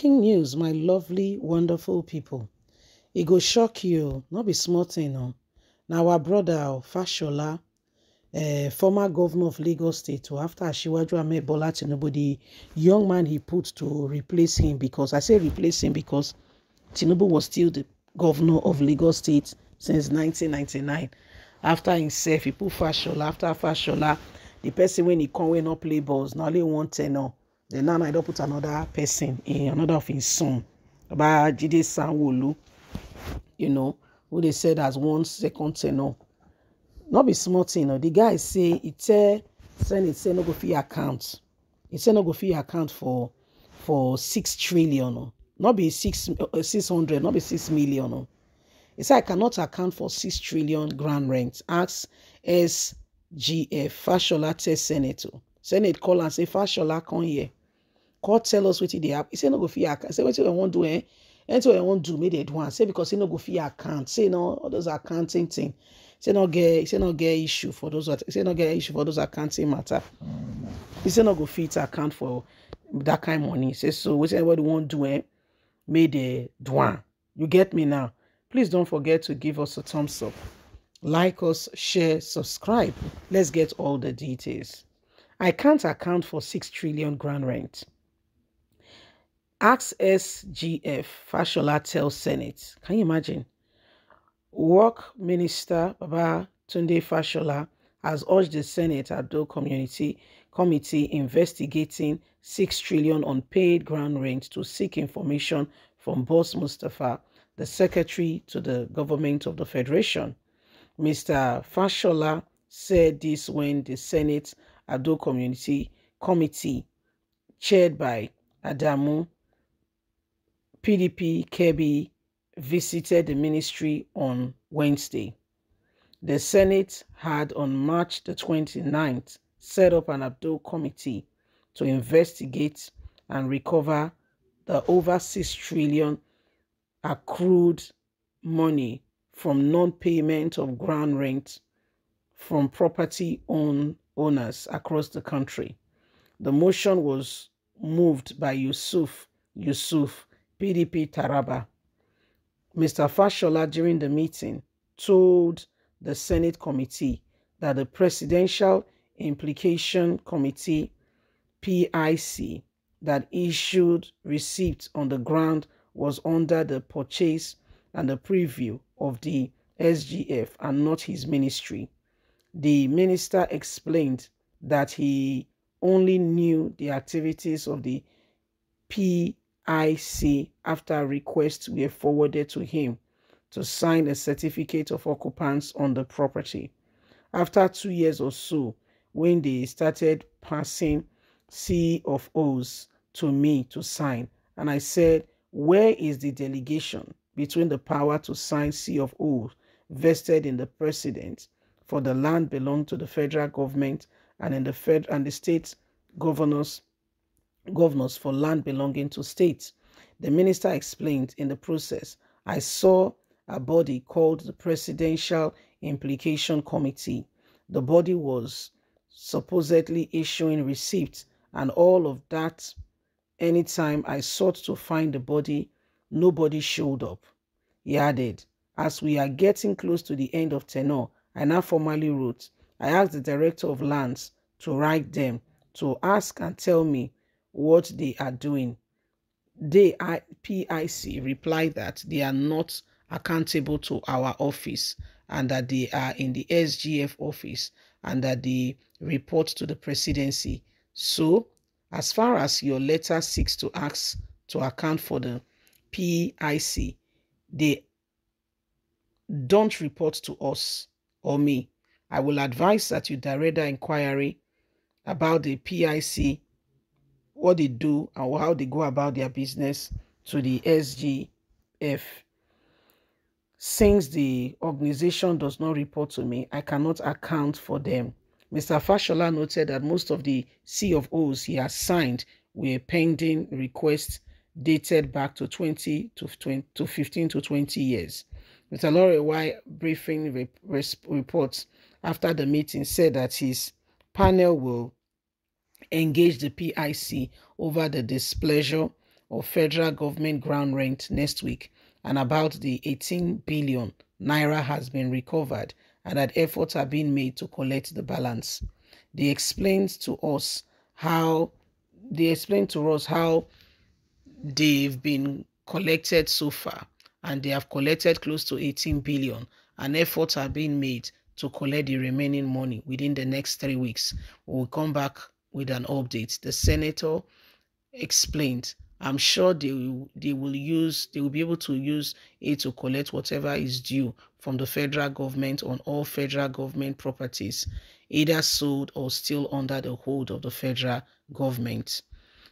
Breaking news, my lovely, wonderful people. It go shock you, not be small thing, no. Now our brother Fashola, former governor of Lagos State, after Asiwaju Ahmed Bola Tinubu, the young man he put to replace him, because I say replace him because Tinubu was still the governor of Lagos State since 1999. After himself, he put Fashola. After Fashola, the person when he come when not play balls, now only one tenor. Then now I don't put another person in, another of his son, about Jide Sanwo-Olu, who they said as one second tenor. Not be small thing, the guy say it Senate say no go fee account. He say no go fee account for 6 trillion. Not be 600, not be 6 million. He said I cannot account for 6 trillion grand rent. Ask SGF. Fashola tell Senate. Senate call and say Fashola come here. Call tell us what they have. He say no go fee account. Say what you want to do, anything you want to do, make it one. Say because he no go fee account. Say no, all those accounting thing. Say no get issue for those. Say no get issue for those accounting matter. He say no go fee to account for that kind of money. Say so. Whatever you want to do, make the one. You get me now? Please don't forget to give us a thumbs up. Like us, share, subscribe. Let's get all the details. I can't account for 6 trillion grand rent. Ask SGF. Fashola tells Senate. Can you imagine? Work Minister Baba Tunde Fashola has urged the Senate Ado Community Committee investigating 6 trillion unpaid grand rent to seek information from Boss Mustafa, the Secretary to the Government of the Federation. Mr. Fashola said this when the Senate Ado Community Committee, chaired by Adamu, PDP Kebbi, visited the ministry on Wednesday. The Senate had on March the 29th set up an Abdul committee to investigate and recover the over 6 trillion accrued money from non-payment of ground rent from property owners across the country. The motion was moved by Yusuf, PDP Taraba. Mr. Fashola during the meeting told the Senate committee that the Presidential Implication Committee, PIC, that issued receipts on the ground was under the purchase and the preview of the SGF and not his ministry. The minister explained that he only knew the activities of the PIC after requests were forwarded to him to sign a certificate of occupants on the property. After 2 years or so, when they started passing C of O's to me to sign, and I said, where is the delegation between the power to sign C of O vested in the president for the land belonging to the federal government and in the state governors for land belonging to states? The minister explained, in the process, I saw a body called the Presidential Implication Committee. The body was supposedly issuing receipts and all of that. Anytime I sought to find the body, nobody showed up. He added, as we are getting close to the end of tenure, I now formally wrote. I asked the director of lands to write them, to ask and tell me what they are doing. PIC replied that they are not accountable to our office and that they are in the SGF office and that they report to the presidency. So, as far as your letter seeks to ask to account for the PIC, they don't report to us or me. I will advise that you direct the inquiry about the PIC, what they do and how they go about their business, to the SGF. Since the organization does not report to me, I cannot account for them. Mr. Fashola noted that most of the C of O's he has signed were pending requests dated back to 15 to 20 years. Mr. Lorewai briefing reports after the meeting said that his panel will engage the PIC over the displeasure of federal government ground rent next week, and about the 18 billion naira has been recovered and that efforts are being made to collect the balance. They explained to us how they've been collected so far, and they have collected close to 18 billion, and efforts are being made to collect the remaining money within the next 3 weeks. We'll come back with an update. The senator explained, I'm sure they will be able to use it to collect whatever is due from the federal government on all federal government properties, either sold or still under the hold of the federal government.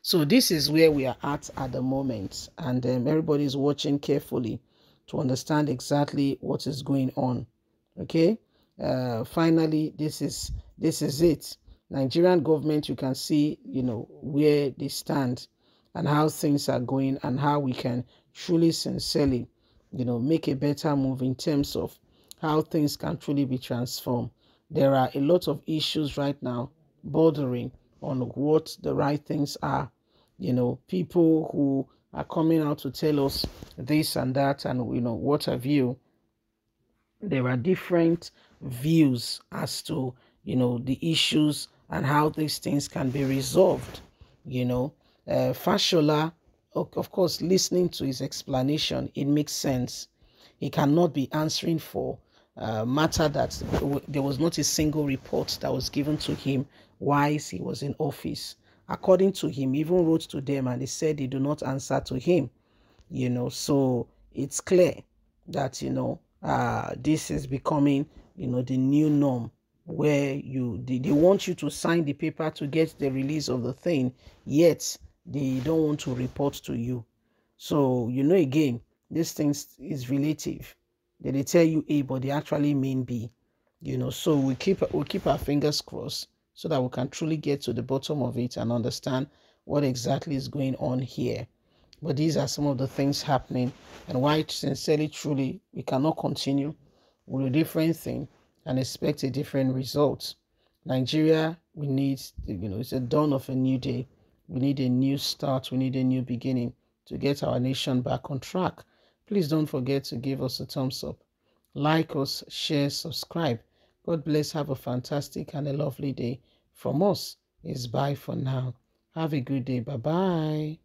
So this is where we are at the moment, and everybody is watching carefully to understand exactly what is going on. Okay, finally, this is it. Nigerian government, you can see, where they stand and how things are going, and how we can truly, sincerely, make a better move in terms of how things can truly be transformed. There are a lot of issues right now bordering on what the right things are. People who are coming out to tell us this and that, and what have you. There are different views as to the issues and how these things can be resolved. Fashola, of course, listening to his explanation, it makes sense. He cannot be answering for matter that there was not a single report that was given to him whilst he was in office. According to him, he even wrote to them and they said they do not answer to him. So it's clear that this is becoming the new norm, where they want you to sign the paper to get the release of the thing, yet they don't want to report to you. So again, this thing is relative. They tell you A, but they actually mean B. So we keep our fingers crossed so that we can truly get to the bottom of it and understand what exactly is going on here. But these are some of the things happening, and why, sincerely, truly, we cannot continue with a different thing and expect a different result. Nigeria, we need, it's the dawn of a new day. We need a new start. We need a new beginning to get our nation back on track. Please don't forget to give us a thumbs up. Like us, share, subscribe. God bless. Have a fantastic and a lovely day. From us, is bye for now. Have a good day. Bye-bye.